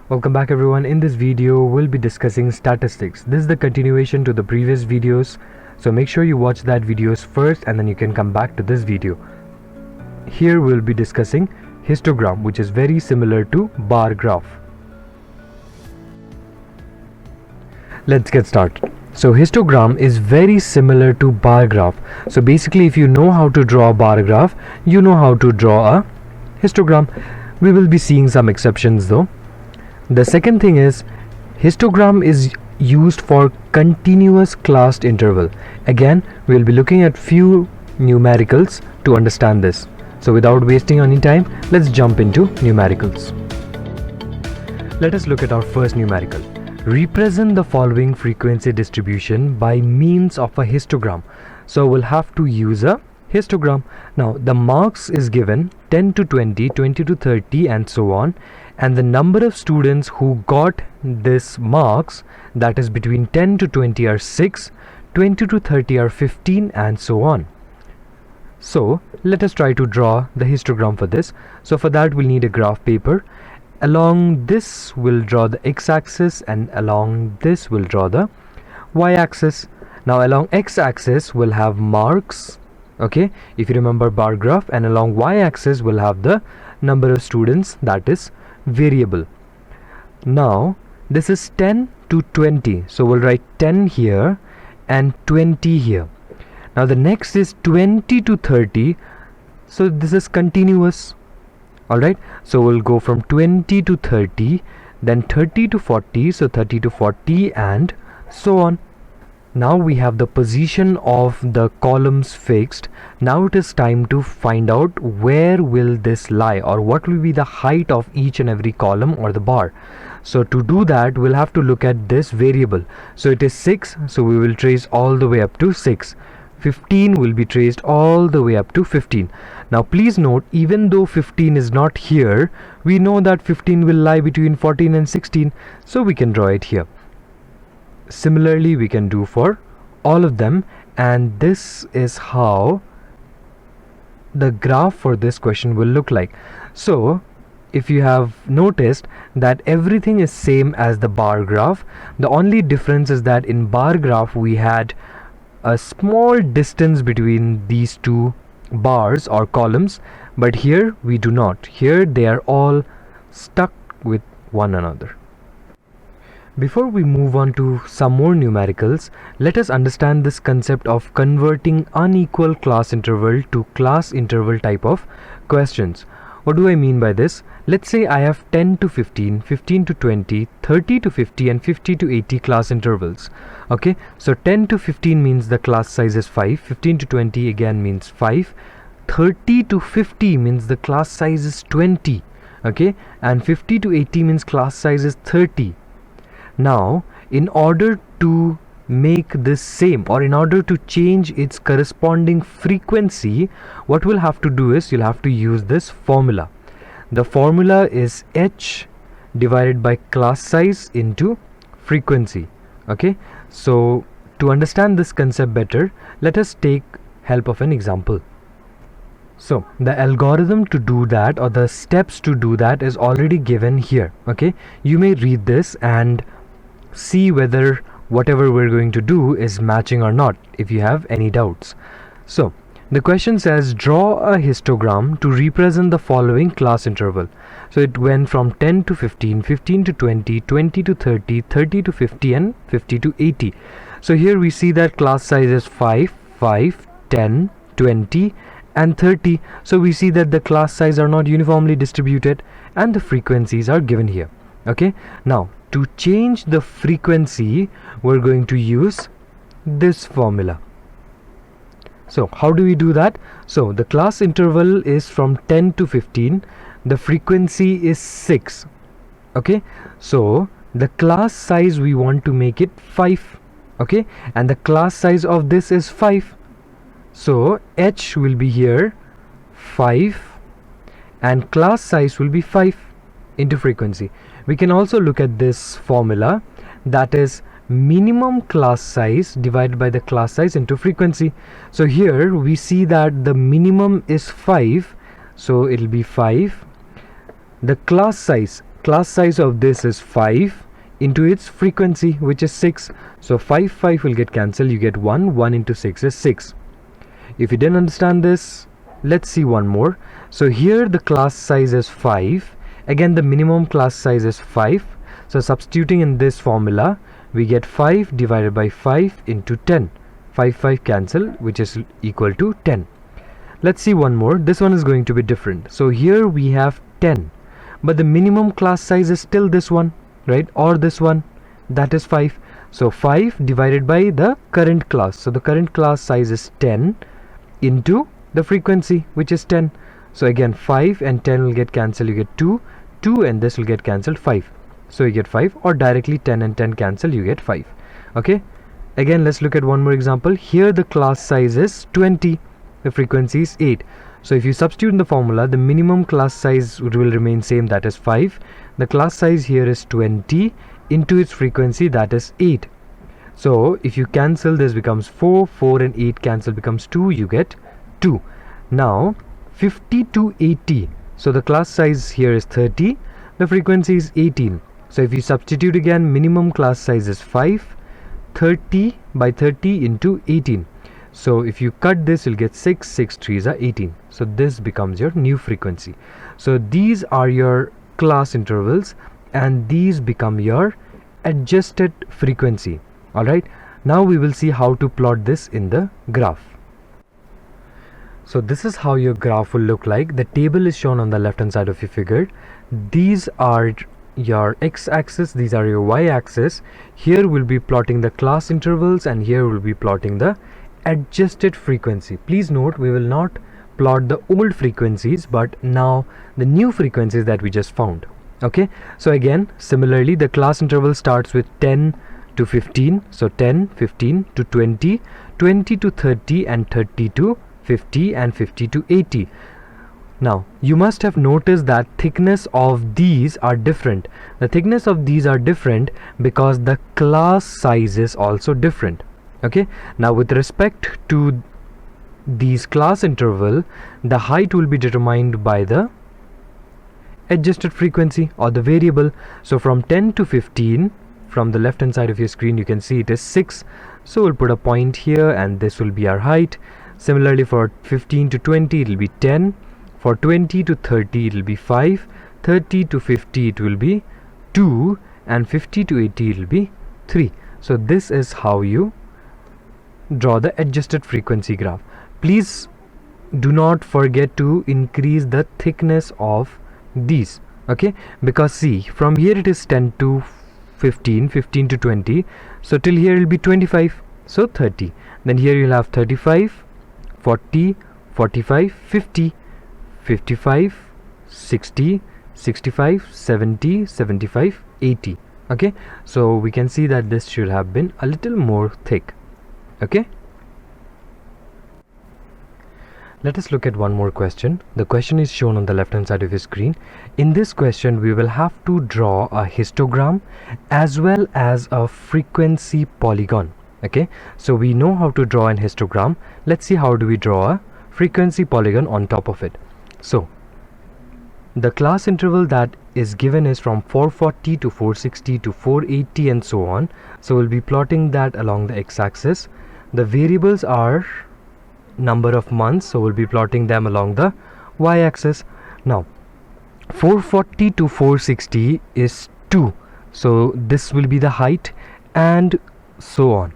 Welcome back everyone. In this video we'll be discussing statistics. This is the continuation to the previous videos, so make sure you watch that videos first and then you can come back to this video. Here we'll be discussing histogram, which is very similar to bar graph. Let's get started. So histogram is very similar to bar graph. So basically if you know how to draw a bar graph, you know how to draw a histogram. We will be seeing some exceptions though. The second thing is histogram is used for continuous classed interval. Again, we'll be looking at few numericals to understand this. So without wasting any time, let's jump into numericals. Let us look at our first numerical. Represent the following frequency distribution by means of a histogram. So we'll have to use a histogram. Now the marks is given 10 to 20, 20 to 30 and so on, and the number of students who got this marks, that is between 10 to 20 are 6, 20 to 30 are 15 and so on. So let us try to draw the histogram for this. So for that we'll need a graph paper. Along this we'll draw the x-axis and along this we'll draw the y-axis. Now along x-axis we'll have marks, okay, if you remember bar graph, and along y-axis we'll have the number of students, that is variable. Now this is 10 to 20, so we'll write 10 here and 20 here. Now the next is 20 to 30, so this is continuous. Alright, so we'll go from 20 to 30, then 30 to 40, so 30 to 40 and so on. Now we have the position of the columns fixed. Now it is time to find out where will this lie, or what will be the height of each and every column or the bar. So to do that we'll have to look at this variable. So it is 6, so we will trace all the way up to 6. 15 will be traced all the way up to 15. Now please note, even though 15 is not here, we know that 15 will lie between 14 and 16, so we can draw it here. Similarly we can do for all of them, and this is how the graph for this question will look like. So if you have noticed that everything is same as the bar graph, the only difference is that in bar graph we had a small distance between these two bars or columns, but here we do not. Here they are all stuck with one another. Before we move on to some more numericals, let us understand this concept of converting unequal class interval to class interval type of questions. What do I mean by this? Let's say I have 10 to 15, 15 to 20, 30 to 50 and 50 to 80 class intervals. Okay, so 10 to 15 means the class size is 5, 15 to 20 again means 5, 30 to 50 means the class size is 20, okay, and 50 to 80 means class size is 30. Now in order to make this same, or in order to change its corresponding frequency, what we'll have to do is you'll have to use this formula. The formula is h divided by class size into frequency. Okay, so to understand this concept better, let us take help of an example. So the algorithm to do that, or the steps to do that, is already given here. Okay, you may read this and see whether whatever we're going to do is matching or not if you have any doubts. So the question says draw a histogram to represent the following class interval. So it went from 10 to 15, 15 to 20, 20 to 30, 30 to 50 and 50 to 80. So here we see that class size is 5, 5, 10, 20 and 30. So we see that the class size are not uniformly distributed and the frequencies are given here. Okay, now to change the frequency we're going to use this formula. So how do we do that? So the class interval is from 10 to 15, the frequency is 6. Okay, so the class size we want to make it 5, okay, and the class size of this is 5, so h will be here 5 and class size will be 5 into frequency. We can also look at this formula, that is minimum class size divided by the class size into frequency. So here we see that the minimum is 5, so it'll be 5. The class size class size of this is 5 into its frequency, which is 6. So 5 will get cancelled, you get 1 into 6 is 6. If you didn't understand this, let's see one more. So here the class size is 5, again the minimum class size is 5. So substituting in this formula, we get 5 divided by 5 into 10. 5 cancel, which is equal to 10. Let's see one more. This one is going to be different. So here we have 10, but the minimum class size is still this one, right? Or this one, that is 5. So 5 divided by the current class. So the current class size is 10 into the frequency, which is 10. So again 5 and 10 will get cancelled, you get 2 and this will get cancelled, 5. So you get 5, or directly 10 and 10 cancel, you get 5. Okay, again let's look at one more example. Here the class size is 20, the frequency is 8. So if you substitute in the formula, the minimum class size will remain same, that is 5. The class size here is 20 into its frequency, that is 8. So if you cancel, this becomes 4 and 8 cancel, becomes 2, you get 2. Now 50 to 80, so the class size here is 30, the frequency is 18. So if you substitute again, minimum class size is 5, 30 by 30 into 18. So if you cut this, you'll get 6 3s are 18. So this becomes your new frequency. So these are your class intervals, and these become your adjusted frequency. Alright, now we will see how to plot this in the graph. So this is how your graph will look like. The table is shown on the left hand side of your figure. These are your x-axis, these are your y-axis. Here we'll be plotting the class intervals, and here we'll be plotting the adjusted frequency. Please note, we will not plot the old frequencies, but now the new frequencies that we just found. Okay, so again similarly, the class interval starts with 10 to 15. So 10, 15 to 20, 20 to 30, and 30 to 50, and 50 to 80. Now you must have noticed that thickness of these are different. The thickness of these are different because the class size is also different. Okay, now with respect to these class interval, the height will be determined by the adjusted frequency or the variable. So from 10 to 15, from the left hand side of your screen you can see it is 6. So we'll put a point here, and this will be our height. Similarly for 15 to 20 it will be 10. For 20 to 30 it will be 5, 30 to 50 it will be 2, and 50 to 80 it will be 3. So this is how you draw the adjusted frequency graph. Please do not forget to increase the thickness of these, okay? Because see, from here it is 10 to 15, 15 to 20, so till here it will be 25, so 30. Then here you'll have 35, 40, 45, 50, 55, 60, 65, 70, 75, 80. Okay, so we can see that this should have been a little more thick. Okay, let us look at one more question. The question is shown on the left hand side of your screen. In this question we will have to draw a histogram as well as a frequency polygon. Okay, so we know how to draw an histogram. Let's see how do we draw a frequency polygon on top of it. So the class interval that is given is from 440 to 460 to 480 and so on. So we'll be plotting that along the x-axis. The variables are number of months, so we'll be plotting them along the y-axis. Now 440 to 460 is 2, so this will be the height, and so on.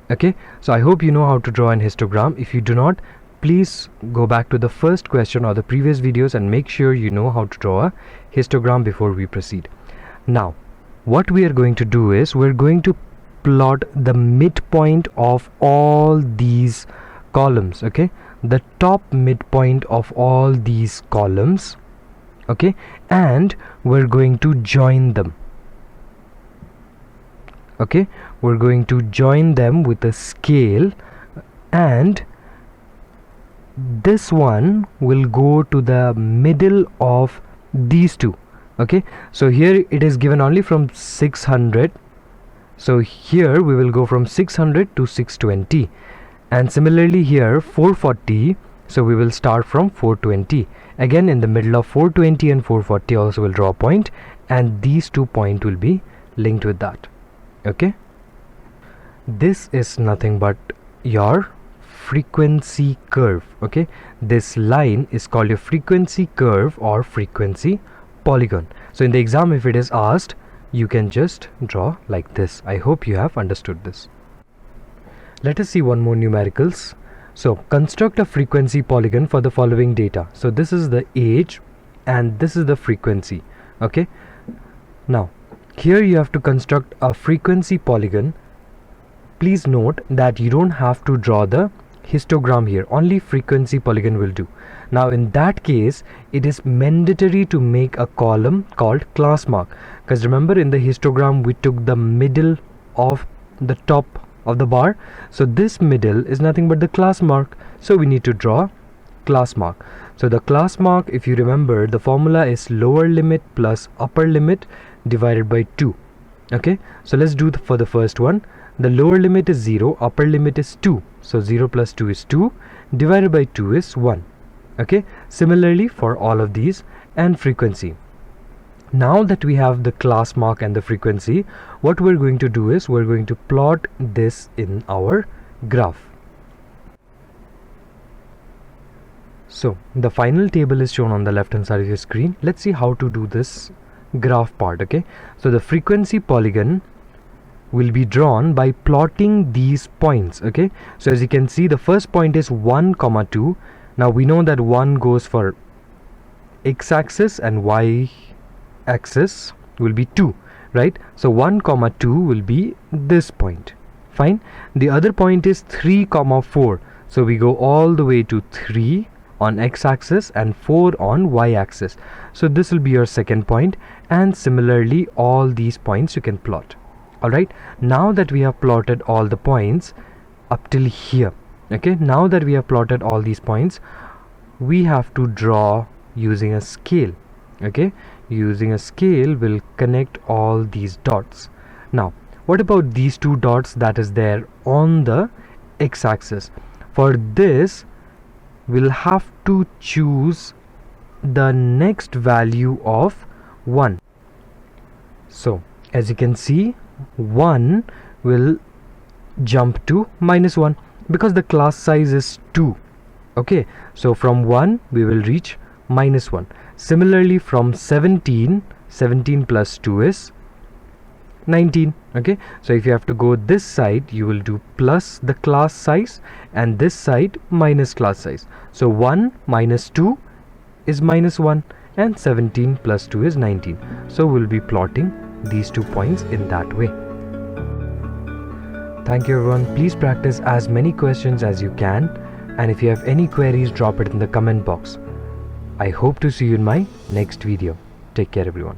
Okay, so I hope you know how to draw an histogram. If you do not, please go back to the first question or the previous videos and make sure you know how to draw a histogram before we proceed. Now what we are going to do is we're going to plot the midpoint of all these columns. Okay, the top midpoint of all these columns. Okay, and we're going to join them. Okay, we're going to join them with a scale, and this one will go to the middle of these two. Okay, so here it is given only from 600, so here we will go from 600 to 620, and similarly here 440, so we will start from 420. Again in the middle of 420 and 440 also will draw a point, and these 2 points will be linked with that. Okay, this is nothing but your frequency curve. Okay, this line is called your frequency curve or frequency polygon. So in the exam, if it is asked, you can just draw like this. I hope you have understood this. Let us see one more numericals. So construct a frequency polygon for the following data. So this is the age and this is the frequency. Okay, now here you have to construct a frequency polygon. Please note that you don't have to draw the histogram here, only frequency polygon will do. Now in that case, it is mandatory to make a column called class mark, because remember in the histogram we took the middle of the top of the bar. So this middle is nothing but the class mark, so we need to draw class mark. So the class mark, if you remember, the formula is lower limit plus upper limit divided by 2. Okay, so let's do for the first one. The lower limit is 0, upper limit is 2, so 0 plus 2 is 2, divided by 2 is 1. Okay, similarly for all of these. And frequency. Now that we have the class mark and the frequency, what we're going to do is we're going to plot this in our graph. So the final table is shown on the left hand side of your screen. Let's see how to do this graph part. Okay, so the frequency polygon will be drawn by plotting these points. Okay, so as you can see, the first point is 1, 2. Now we know that 1 goes for x-axis and y-axis will be 2, right? So 1, 2 will be this point. Fine. The other point is 3, 4. So we go all the way to 3 on x-axis and 4 on y-axis. So this will be your second point, and similarly all these points you can plot. Alright, now that we have plotted all the points up till here, okay, now that we have plotted all these points, we have to draw using a scale. Okay, using a scale we'll connect all these dots. Now what about these 2 dots that is there on the x-axis? For this we'll have to choose the next value of 1. So as you can see, 1 will jump to -1 because the class size is 2. Okay, so from 1 we will reach -1. Similarly from 17 plus 2 is 19. Okay, so if you have to go this side, you will do plus the class size and this side minus class size. So 1 minus 2 is -1 and 17 plus 2 is 19. So we'll be plotting these 2 points in that way. Thank you everyone. Please practice as many questions as you can, and if you have any queries, drop it in the comment box. I hope to see you in my next video. Take care everyone.